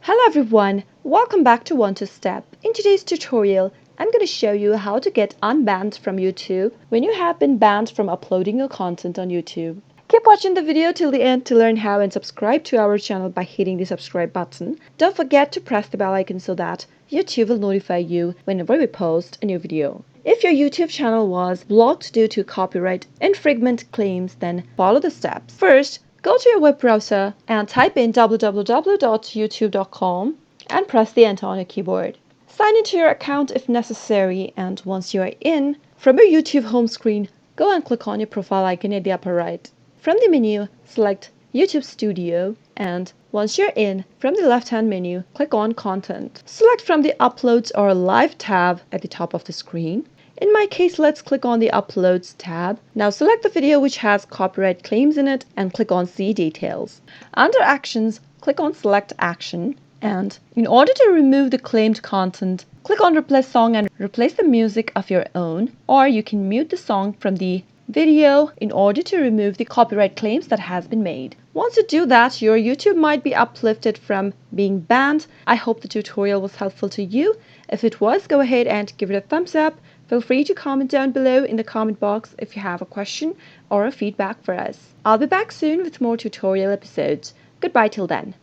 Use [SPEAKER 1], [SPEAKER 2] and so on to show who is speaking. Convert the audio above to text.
[SPEAKER 1] Hello everyone, welcome back to One to Step. In today's tutorial, I'm going to show you how to get unbanned from YouTube when you have been banned from uploading your content on YouTube. Keep watching the video till the end to learn how and subscribe to our channel by hitting the subscribe button. Don't forget to press the bell icon so that YouTube will notify you whenever we post a new video. If your YouTube channel was blocked due to copyright infringement claims, then follow the steps. First, go to your web browser and type in www.youtube.com and press the enter on your keyboard. Sign into your account if necessary, and once you are in, from your YouTube home screen, go and click on your profile icon at the upper right. From the menu, select YouTube Studio, and once you're in, from the left-hand menu, click on Content. Select from the Uploads or Live tab at the top of the screen. In my case, let's click on the Uploads tab. Now select the video which has copyright claims in it and click on See Details. Under Actions, click on Select Action. And in order to remove the claimed content, click on Replace Song and replace the music of your own. Or you can mute the song from the video in order to remove the copyright claims that has been made. Once you do that, your YouTube might be uplifted from being banned. I hope the tutorial was helpful to you. If it was, go ahead and give it a thumbs up. Feel free to comment down below in the comment box if you have a question or a feedback for us. I'll be back soon with more tutorial episodes. Goodbye till then.